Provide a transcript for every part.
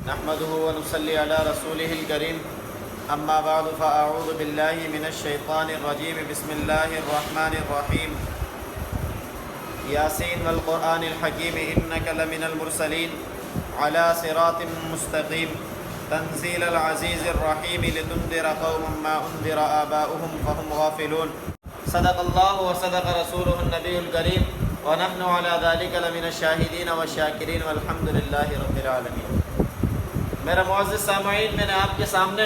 نحمده ونصلي على رسوله الكريم اما بعد فاعوذ بالله من الشيطان الرجيم بسم الله الرحمن الرحيم ياسين والقرآن الحكيم انك لمن المرسلين على صراط مستقيم تنزيل العزيز الرحيم لتنذر قوما ما انذر آباؤهم فهم غافلون صدق الله وصدق رسوله النبي الكريم ونحن على ذلك لمن الشاهدين والشاكرين والحمد لله رب العالمين۔ میرے معزز سامعین، میں نے آپ کے سامنے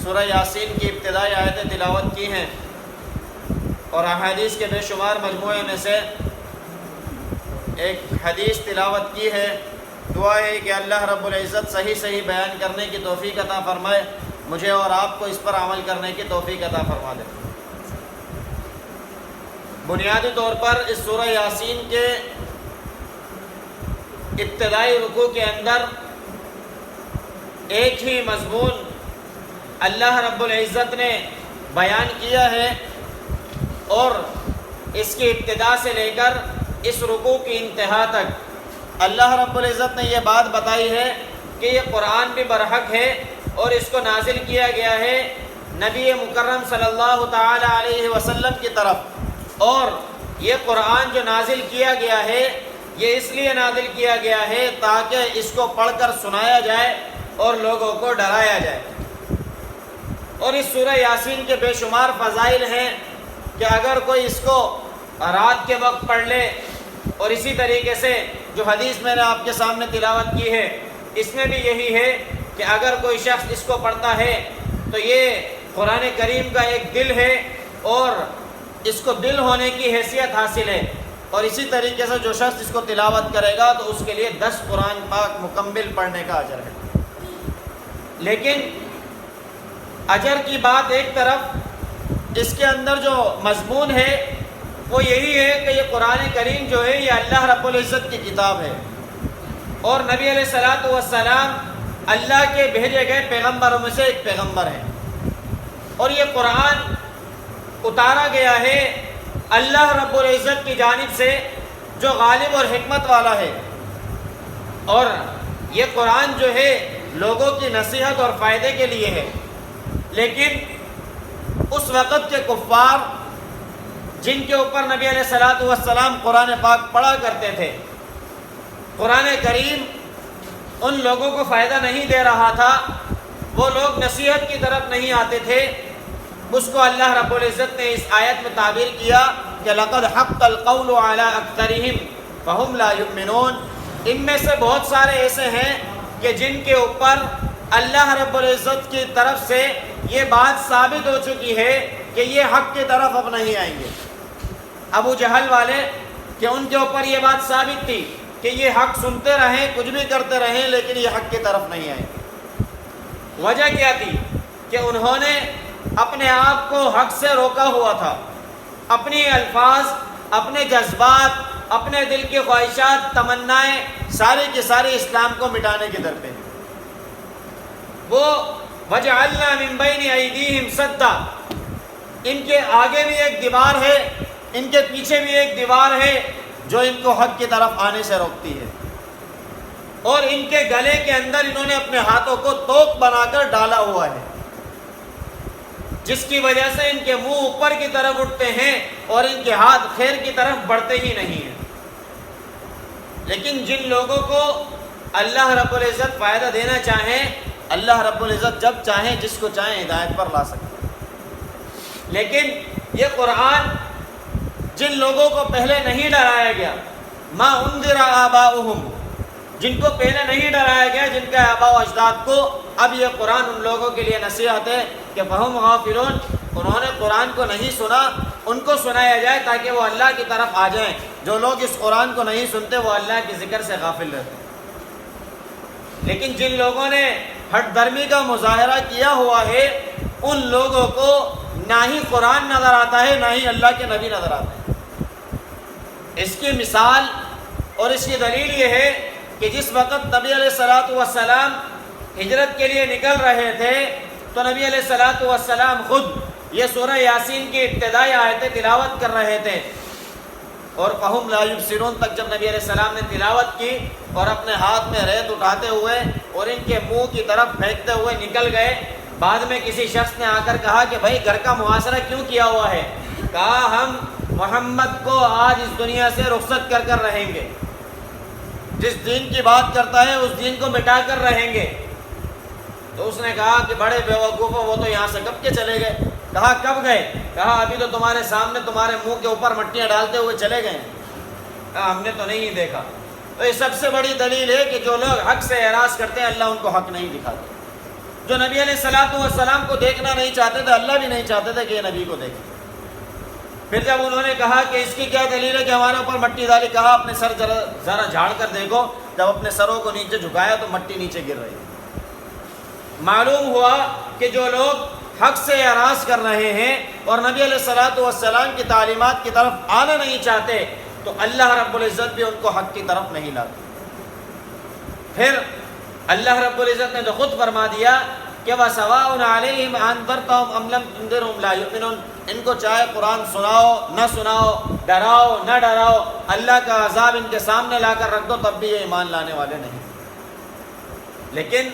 سورہ یاسین کی ابتدائی آیتیں تلاوت کی ہیں اور احادیث کے بے شمار مجموعے میں سے ایک حدیث تلاوت کی ہے۔ دعا ہے کہ اللہ رب العزت صحیح بیان کرنے کی توفیق عطا فرمائے، مجھے اور آپ کو اس پر عمل کرنے کی توفیق عطا فرما دے۔ بنیادی طور پر اس سورہ یاسین کے ابتدائی رکوع کے اندر ایک ہی مضمون اللہ رب العزت نے بیان کیا ہے اور اس کی ابتدا سے لے کر اس رکوع کی انتہا تک اللہ رب العزت نے یہ بات بتائی ہے کہ یہ قرآن بھی برحق ہے اور اس کو نازل کیا گیا ہے نبی مکرم صلی اللہ تعالی علیہ وسلم کی طرف، اور یہ قرآن جو نازل کیا گیا ہے یہ اس لیے نازل کیا گیا ہے تاکہ اس کو پڑھ کر سنایا جائے اور لوگوں کو ڈرایا جائے۔ اور اس سورہ یاسین کے بے شمار فضائل ہیں کہ اگر کوئی اس کو رات کے وقت پڑھ لے، اور اسی طریقے سے جو حدیث میں نے آپ کے سامنے تلاوت کی ہے اس میں بھی یہی ہے کہ اگر کوئی شخص اس کو پڑھتا ہے تو یہ قرآن کریم کا ایک دل ہے اور اس کو دل ہونے کی حیثیت حاصل ہے، اور اسی طریقے سے جو شخص اس کو تلاوت کرے گا تو اس کے لیے 10 قرآن پاک مکمل پڑھنے کا اجر ہے۔ لیکن اجر کی بات ایک طرف، اس کے اندر جو مضمون ہے وہ یہی ہے کہ یہ قرآن کریم جو ہے یہ اللہ رب العزت کی کتاب ہے اور نبی علیہ الصلوۃ والسلام اللہ کے بھیجے گئے پیغمبروں میں سے ایک پیغمبر ہیں، اور یہ قرآن اتارا گیا ہے اللہ رب العزت کی جانب سے جو غالب اور حکمت والا ہے، اور یہ قرآن جو ہے لوگوں کی نصیحت اور فائدے کے لیے ہے۔ لیکن اس وقت کے کفار جن کے اوپر نبی علیہ الصلوۃ والسلام قرآن پاک پڑھا کرتے تھے، قرآن کریم ان لوگوں کو فائدہ نہیں دے رہا تھا، وہ لوگ نصیحت کی طرف نہیں آتے تھے۔ اس کو اللہ رب العزت نے اس آیت میں تعبیر کیا کہ لقد حق القول علی اکثرہم فہم لا یؤمنون، ان میں سے بہت سارے ایسے ہیں کہ جن کے اوپر اللہ رب العزت کی طرف سے یہ بات ثابت ہو چکی ہے کہ یہ حق کی طرف اب نہیں آئیں گے۔ ابو جہل والے کہ ان کے اوپر یہ بات ثابت تھی کہ یہ حق سنتے رہیں، کچھ بھی کرتے رہیں، لیکن یہ حق کی طرف نہیں آئیں گے۔ وجہ کیا تھی کہ انہوں نے اپنے آپ کو حق سے روکا ہوا تھا، اپنی الفاظ، اپنے جذبات، اپنے دل کی خواہشات، تمنائیں ساری کی ساری اسلام کو مٹانے کی درپے ہیں۔ وہ وَجَعَلْنَا مِن بَيْنِ أَيْدِيهِمْ سَدًّا، ان کے آگے بھی ایک دیوار ہے، ان کے پیچھے بھی ایک دیوار ہے جو ان کو حق کی طرف آنے سے روکتی ہے، اور ان کے گلے کے اندر انہوں نے اپنے ہاتھوں کو توق بنا کر ڈالا ہوا ہے، جس کی وجہ سے ان کے منہ اوپر کی طرف اٹھتے ہیں اور ان کے ہاتھ خیر کی طرف بڑھتے ہی نہیں ہیں۔ لیکن جن لوگوں کو اللہ رب العزت فائدہ دینا چاہیں، اللہ رب العزت جب چاہیں جس کو چاہیں ہدایت پر لا سکتے ہیں۔ لیکن یہ قرآن جن لوگوں کو پہلے نہیں ڈرایا گیا، ما انذر آباؤہم، جن کو پہلے نہیں ڈرایا گیا، جن کے آباء و اجداد کو، اب یہ قرآن ان لوگوں کے لیے نصیحت ہے کہ فہم غافلون، انہوں نے قرآن کو نہیں سنا، ان کو سنایا جائے تاکہ وہ اللہ کی طرف آ جائیں۔ جو لوگ اس قرآن کو نہیں سنتے وہ اللہ کے ذکر سے غافل رہتے ہیں۔ لیکن جن لوگوں نے ہٹ درمی کا مظاہرہ کیا ہوا ہے ان لوگوں کو نہ ہی قرآن نظر آتا ہے نہ ہی اللہ کے نبی نظر آتے ہیں۔ اس کی مثال اور اس کی دلیل یہ ہے کہ جس وقت نبی علیہ الصلوۃ والسلام ہجرت کے لیے نکل رہے تھے تو نبی علیہ الصلوۃ والسلام خود یہ سورہ یاسین کی ابتدائی آیتیں تلاوت کر رہے تھے، اور فہم لا یبصرون تک جب نبی علیہ السلام نے تلاوت کی اور اپنے ہاتھ میں ریت اٹھاتے ہوئے اور ان کے منہ کی طرف پھینکتے ہوئے نکل گئے، بعد میں کسی شخص نے آ کر کہا کہ بھائی گھر کا محاصرہ کیوں کیا ہوا ہے؟ کہا ہم محمد کو آج اس دنیا سے رخصت کر کر رہیں گے، جس دین کی بات کرتا ہے اس دین کو مٹا کر رہیں گے۔ تو اس نے کہا کہ بڑے بیوقوف ہو، وہ تو یہاں سے کب کے چلے گئے۔ کہا کب گئے؟ کہا ابھی تو تمہارے سامنے تمہارے منہ کے اوپر مٹیاں ڈالتے ہوئے چلے گئے۔ کہا ہم نے تو نہیں دیکھا۔ تو یہ سب سے بڑی دلیل ہے کہ جو لوگ حق سے اعراض کرتے ہیں اللہ ان کو حق نہیں دکھاتے۔ جو نبی علیہ السلام کو دیکھنا نہیں چاہتے تھے اللہ بھی نہیں چاہتے تھے کہ یہ نبی کو دیکھیں۔ پھر جب انہوں نے کہا کہ اس کی کیا دلیل ہے کہ ہمارے اوپر مٹی ڈالی، کہا اپنے سر ذرا جھاڑ کر دیکھو۔ جب اپنے سروں کو نیچے جھکایا تو مٹی نیچے گر رہی۔ معلوم ہوا کہ جو لوگ حق سے اعراض کر رہے ہیں اور نبی علیہ السلام کی تعلیمات کی طرف آنا نہیں چاہتے تو اللہ رب العزت بھی ان کو حق کی طرف نہیں لاتے۔ پھر اللہ رب العزت نے تو خود فرما دیا کہ وَسَوَاءٌ عَلَيْهِمْ أَنذَرْتَهُمْ أَمْ لَمْ تُنذِرْهُمْ لَا يُؤْمِنُونَ۔ ان کو چاہے قرآن سناؤ نہ سناؤ، ڈراؤ نہ ڈراؤ، اللہ کا عذاب ان کے سامنے لا کر رکھ دو تب بھی یہ ایمان لانے والے نہیں۔ لیکن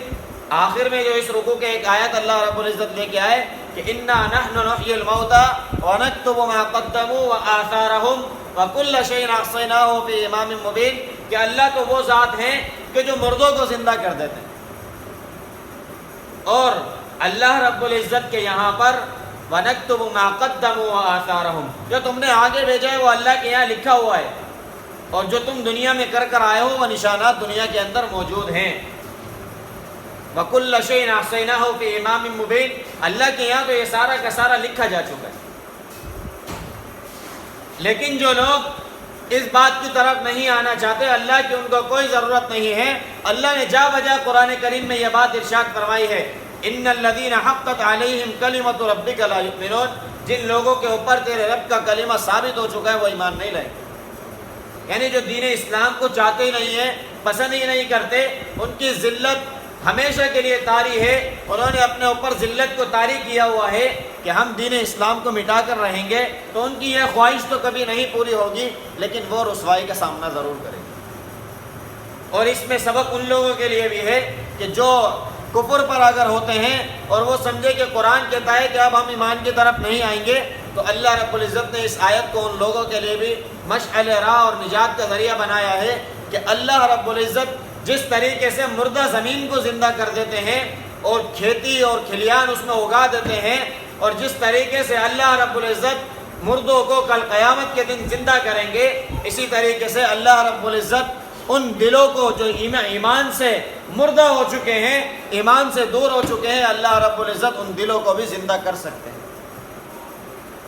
آخر میں جو اس رکوع کے ایک آیت اللہ رب العزت لے کے آئے کہ اِنَّا نَحْنُ نُحْيِي الْمَوْتَىٰ وَنَكْتُبُ مَا قَدَّمُوا وَآثَارَهُمْ وَكُلَّ شَيْءٍ أَحْصَيْنَاهُ فِي إِمَامٍ مُّبِينٍ کہ اللہ تو وہ ذات ہیں کہ جو مردوں کو زندہ کر دیتے ہیں، اور اللہ رب العزت کے یہاں پر وَنَكْتُبُ مَا قَدَّمُوا وَآثَارَهُمْ جو تم نے آگے بھیجا ہے وہ اللہ کے یہاں لکھا ہوا ہے، اور جو تم دنیا میں کر آئے ہو وہ نشانات دنیا کے اندر موجود ہیں۔ وَكُلَّ شَيْءٍ أَحْصَيْنَاهُ فِي إِمَامٍ مُّبِينٍ اللہ کے یہاں تو یہ سارا کا سارا لکھا جا چکا ہے۔ لیکن جو لوگ اس بات کی طرف نہیں آنا چاہتے، اللہ کی ان کو کوئی ضرورت نہیں ہے، اللہ نے جا بجا قرآن کریم میں یہ بات ارشاد فرمائی ہے ان الذین حقت علیہم کلمۃ ربک لا یؤمنون، جن لوگوں کے اوپر تیرے رب کا کلمہ ثابت ہو چکا ہے وہ ایمان نہیں لائے۔ یعنی جو دین اسلام کو چاہتے ہی نہیں ہیں، پسند ہی نہیں کرتے، ان کی ذلت ہمیشہ کے لیے طاری ہے۔ انہوں نے اپنے اوپر ذلت کو طاری کیا ہوا ہے کہ ہم دین اسلام کو مٹا کر رہیں گے، تو ان کی یہ خواہش تو کبھی نہیں پوری ہوگی، لیکن وہ رسوائی کا سامنا ضرور کریں گے۔ اور اس میں سبق ان لوگوں کے لیے بھی ہے کہ جو کفر پر اگر ہوتے ہیں اور وہ سمجھے کہ قرآن کہتا ہے کہ اب ہم ایمان کی طرف نہیں آئیں گے، تو اللہ رب العزت نے اس آیت کو ان لوگوں کے لیے بھی مشعل راہ اور نجات کا ذریعہ بنایا ہے کہ اللہ رب العزت جس طریقے سے مردہ زمین کو زندہ کر دیتے ہیں اور کھیتی اور کھلیان اس میں اگا دیتے ہیں، اور جس طریقے سے اللہ رب العزت مردوں کو کل قیامت کے دن زندہ کریں گے، اسی طریقے سے اللہ رب العزت ان دلوں کو جو ایمان سے مردہ ہو چکے ہیں، ایمان سے دور ہو چکے ہیں، اللہ رب العزت ان دلوں کو بھی زندہ کر سکتے ہیں۔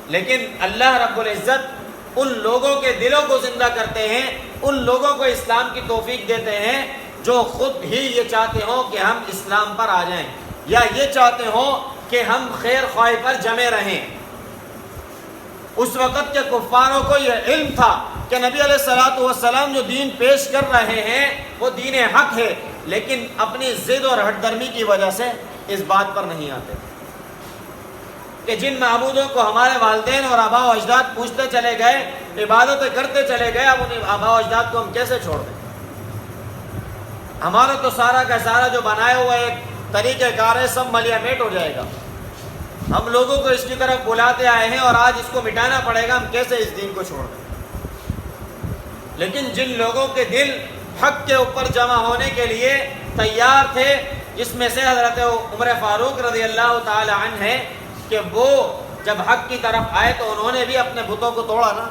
لیکن اللہ رب العزت ان لوگوں کے دلوں کو زندہ کرتے ہیں، ان لوگوں کو اسلام کی توفیق دیتے ہیں جو خود ہی یہ چاہتے ہوں کہ ہم اسلام پر آ جائیں، یا یہ چاہتے ہوں کہ ہم خیر خواہ پر جمے رہیں۔ اس وقت کے کفاروں کو یہ علم تھا کہ نبی علیہ السلام جو دین پیش کر رہے ہیں وہ دین حق ہے، لیکن اپنی ضد اور ہٹ درمی کی وجہ سے اس بات پر نہیں آتے کہ جن معبودوں کو ہمارے والدین اور آبا و اجداد پوچھتے چلے گئے، عبادتیں کرتے چلے گئے، اب ان آبا و اجداد کو ہم کیسے چھوڑ دیں؟ ہمارا تو سارا کا سارا جو بنایا ہوا ایک طریقہ کار ہے سب ملیا میٹ ہو جائے گا۔ ہم لوگوں کو اس کی طرف بلاتے آئے ہیں اور آج اس کو مٹانا پڑے گا، ہم کیسے اس دین کو چھوڑ دیں؟ لیکن جن لوگوں کے دل حق کے اوپر جمع ہونے کے لیے تیار تھے، جس میں سے حضرت عمر فاروق رضی اللہ تعالی عنہ ہے کہ وہ جب حق کی طرف آئے تو انہوں نے بھی اپنے بتوں کو توڑا نا،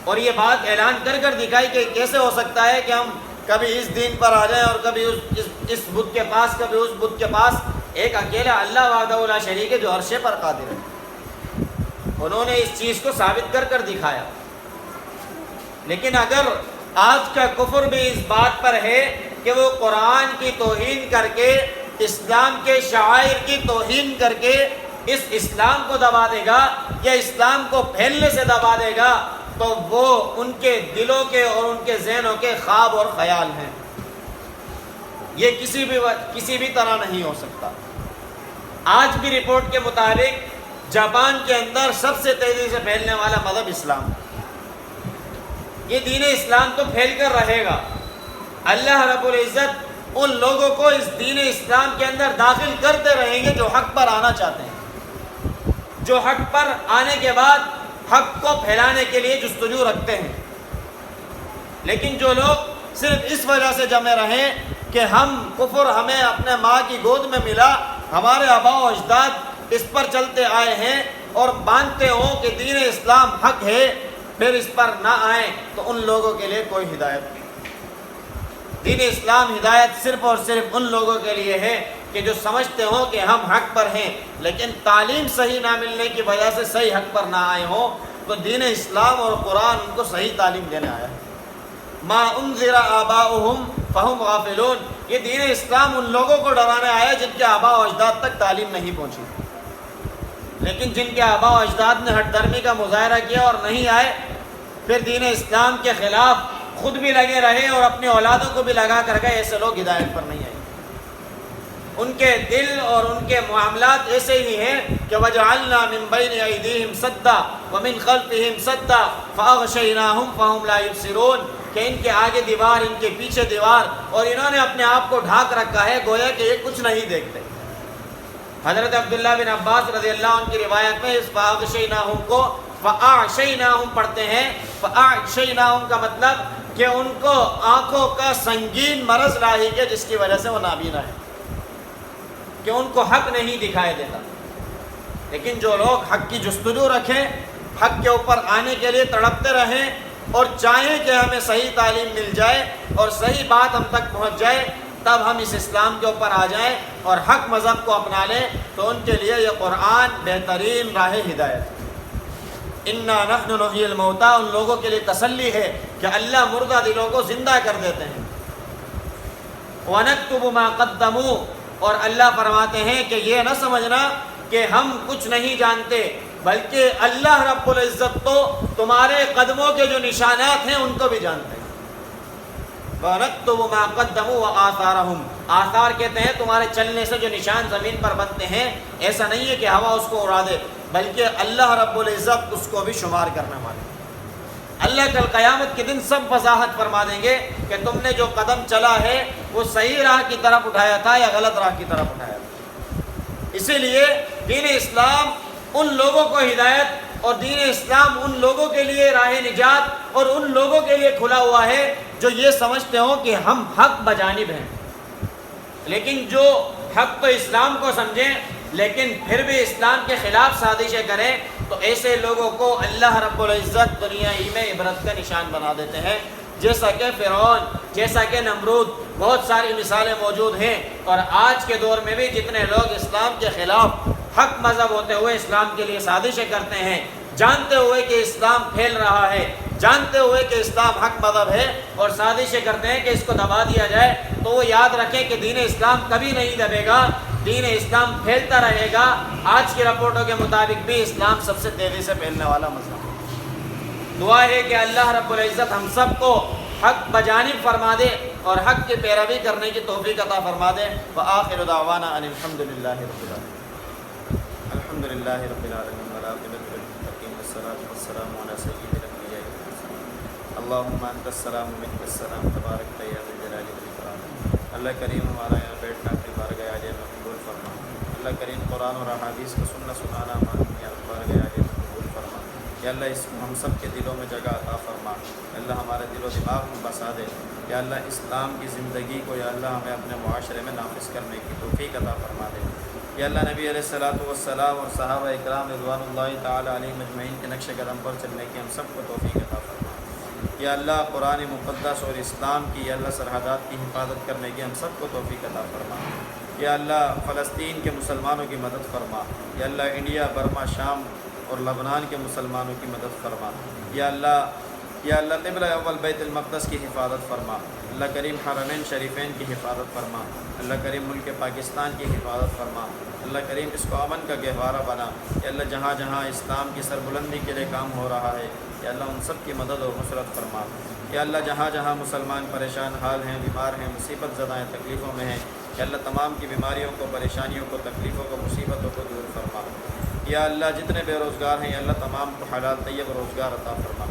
اور یہ بات اعلان کر کر دکھائی کہ کیسے ہو سکتا ہے کہ ہم کبھی اس دین پر آ جائیں اور کبھی اس بت کے پاس، کبھی اس بت کے پاس۔ ایک اکیلا اللہ وحدہ لا شریک ہے جو عرش پر قادر ہے، انہوں نے اس چیز کو ثابت کر کر دکھایا۔ لیکن اگر آج کا کفر بھی اس بات پر ہے کہ وہ قرآن کی توہین کر کے، اسلام کے شعائر کی توہین کر کے اس اسلام کو دبا دے گا یا اسلام کو پھیلنے سے دبا دے گا، تو وہ ان کے دلوں کے اور ان کے ذہنوں کے خواب اور خیال ہیں۔ یہ کسی بھی طرح نہیں ہو سکتا۔ آج بھی رپورٹ کے مطابق جاپان کے اندر سب سے تیزی سے پھیلنے والا مذہب اسلام ہے۔ یہ دین اسلام تو پھیل کر رہے گا۔ اللہ رب العزت ان لوگوں کو اس دین اسلام کے اندر داخل کرتے رہیں گے جو حق پر آنا چاہتے ہیں، جو حق پر آنے کے بعد حق کو پھیلانے کے لیے جستجو رکھتے ہیں۔ لیکن جو لوگ صرف اس وجہ سے جمے رہیں کہ ہم کفر ہمیں اپنے ماں کی گود میں ملا، ہمارے آباء و اجداد اس پر چلتے آئے ہیں اور مانتے ہوں کہ دین اسلام حق ہے، پھر اس پر نہ آئیں، تو ان لوگوں کے لیے کوئی ہدایت نہیں۔ دین اسلام ہدایت صرف اور صرف ان لوگوں کے لیے ہے کہ جو سمجھتے ہوں کہ ہم حق پر ہیں، لیکن تعلیم صحیح نہ ملنے کی وجہ سے صحیح حق پر نہ آئے ہوں، تو دین اسلام اور قرآن ان کو صحیح تعلیم دینے آیا ہے۔ ما انذر آباؤہم فہم غافلون، یہ دین اسلام ان لوگوں کو ڈرانے آیا جن کے آباء و اجداد تک تعلیم نہیں پہنچی، لیکن جن کے آباء و اجداد نے ہٹ درمی کا مظاہرہ کیا اور نہیں آئے، پھر دین اسلام کے خلاف خود بھی لگے رہے اور اپنی اولادوں کو بھی لگا کر گئے، ایسے لوگ ہدایت پر نہیں آئے۔ ان کے دل اور ان کے معاملات ایسے ہی ہیں کہ وَجَعَلْنَا مِن بَيْنِ أَيْدِيهِمْ سَدًّا وَمِنْ خَلْفِهِمْ سَدًّا فَأَغْشَيْنَاهُمْ فَهُمْ لَا يُبْصِرُونَ، کہ ان کے آگے دیوار، ان کے پیچھے دیوار، اور انہوں نے اپنے آپ کو ڈھانک رکھا ہے گویا کہ یہ کچھ نہیں دیکھتے۔ حضرت عبداللہ بن عباس رضی اللہ عنہ کی روایت میں اس فَأَغْشَيْنَاهُمْ کو فَأَعْشَيْنَاهُمْ پڑھتے ہیں۔ فَأَعْشَيْنَاهُمْ کا مطلب کہ ان کو آنکھوں کا سنگین مرض لاحق ہے جس کی وجہ سے وہ نابینا ہے، کہ ان کو حق نہیں دکھائی دیتا۔ لیکن جو لوگ حق کی جستجو رکھیں، حق کے اوپر آنے کے لیے تڑپتے رہیں اور چاہیں کہ ہمیں صحیح تعلیم مل جائے اور صحیح بات ہم تک پہنچ جائے، تب ہم اس اسلام کے اوپر آ جائیں اور حق مذہب کو اپنا لیں، تو ان کے لیے یہ قرآن بہترین راہ ہدایت۔ اِنَّا نَحْنُ نُحْيِي الْمَوْتَىٰ، ان لوگوں کے لیے تسلی ہے کہ اللہ مردہ دلوں کو زندہ کر دیتے ہیں۔ وَنَكْتُبُ مَا قَدَّمُوا، اور اللہ فرماتے ہیں کہ یہ نہ سمجھنا کہ ہم کچھ نہیں جانتے، بلکہ اللہ رب العزت تو تمہارے قدموں کے جو نشانات ہیں ان کو بھی جانتے ہیں۔ وَنَكْتُبُ مَا قَدَّمُوا وَآثَارَهُمْ، آثار کہتے ہیں تمہارے چلنے سے جو نشان زمین پر بنتے ہیں، ایسا نہیں ہے کہ ہوا اس کو اڑا دے، بلکہ اللہ رب العزت اس کو بھی شمار کرنے والے۔ اللہ کل قیامت کے دن سب وضاحت فرما دیں گے کہ تم نے جو قدم چلا ہے وہ صحیح راہ کی طرف اٹھایا تھا یا غلط راہ کی طرف اٹھایا تھا۔ اسی لیے دین اسلام ان لوگوں کو ہدایت اور دین اسلام ان لوگوں کے لیے راہ نجات اور ان لوگوں کے لیے کھلا ہوا ہے جو یہ سمجھتے ہوں کہ ہم حق بجانب ہیں، لیکن جو حق تو اسلام کو سمجھیں لیکن پھر بھی اسلام کے خلاف سازشیں کریں، تو ایسے لوگوں کو اللہ رب العزت دنیا ہی میں عبرت کا نشان بنا دیتے ہیں، جیسا کہ فرعون، جیسا کہ نمرود، بہت ساری مثالیں موجود ہیں۔ اور آج کے دور میں بھی جتنے لوگ اسلام کے خلاف حق مذہب ہوتے ہوئے اسلام کے لیے سازشیں کرتے ہیں، جانتے ہوئے کہ اسلام پھیل رہا ہے، جانتے ہوئے کہ اسلام حق مذہب ہے، اور سازشیں کرتے ہیں کہ اس کو دبا دیا جائے، تو وہ یاد رکھیں کہ دین اسلام کبھی نہیں دبے گا، دین اسلام پھیلتا رہے گا۔ آج کی رپورٹوں کے مطابق بھی اسلام سب سے تیزی سے پھیلنے والا مذہب ہے۔ دعا ہے کہ اللہ رب العزت ہم سب کو حق بجانب فرما دے اور حق کی پیروی کرنے کی توفیق عطا فرما دے۔ وآخر دعوانا ان الحمد للہ رب العالمین۔ الحمد للہ رب العالمین والعاقبۃ للمتقین والصلاۃ والسلام علی سید الانبیاء والمرسلین۔ اللہم انت السلام و منک السلام تبارک یا ذا الجلال والاکرام۔ اللہ کریم ہمارا یہاں بیٹھنا اپنی بارگاہ عالیہ میں قبول فرما۔ اللہ کریم قرآن اور احادیث کو سننا سنانا ہماری بارگاہ عالیہ میں قبول فرما۔ یا اللہ اس ہم سب کے دلوں میں جگہ عطا فرما، اللہ ہمارے دل و دماغ میں بسا دے۔ یا اللہ اسلام کی زندگی کو یا اللہ ہمیں اپنے معاشرے میں نافذ کرنے کی توفیق عطا فرما دے۔ یا اللہ نبی علیہ الصلوۃ والسلام اور صحابہ اکرام رضوان اللہ تعالی علیہم اجمعین کے نقش قدم پر چلنے کی ہم سب کو توفیق عطا فرما۔ یا اللہ قرآن مقدس اور اسلام کی یا اللہ سرحدات کی حفاظت کرنے کی ہم سب کو توفیق عطا فرما۔ یا اللہ فلسطین کے مسلمانوں کی مدد فرما۔ یا اللہ انڈیا، برما، شام اور لبنان کے مسلمانوں کی مدد فرما۔ یا اللہ قبلہ اول بیت المقدس کی حفاظت فرما۔ اللہ کریم حرمین شریفین کی حفاظت فرما۔ اللہ کریم ملک پاکستان کی حفاظت فرما۔ اللہ کریم اس کو امن کا گہوارہ بنا۔ یا اللہ جہاں جہاں اسلام کی سربلندی کے لیے کام ہو رہا ہے یا اللہ ان سب کی مدد اور نصرت فرما۔ یا اللہ جہاں جہاں مسلمان پریشان حال ہیں، بیمار ہیں، مصیبت زدہ ہیں، تکلیفوں میں ہیں، یا اللہ تمام کی بیماریوں کو، پریشانیوں کو، تکلیفوں کو، مصیبتوں کو دور فرما۔ یا اللہ جتنے بے روزگار ہیں یا اللہ تمام کو حلال طیب روزگار عطا فرما۔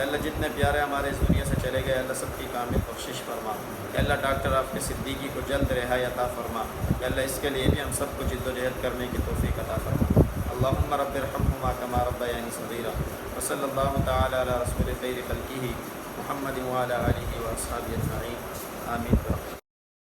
یا اللہ جتنے پیارے ہمارے اس دنیا سے چلے گئے اللہ سب کی کامل بخشش فرما. یا اللہ ڈاکٹر آپ کے صدیقی کو جلد رہائی عطا فرما. یا اللہ اس کے لیے بھی ہم سب کو جد و جہد کرنے کی توفیق عطا فرما. اللہم رب ارحمہما کما ربیانی صغیرا. وصلی اللہ تعالی علی رسول خیر خلقہ محمد وعلی آلہ واصحابہ اجمعین. آمین.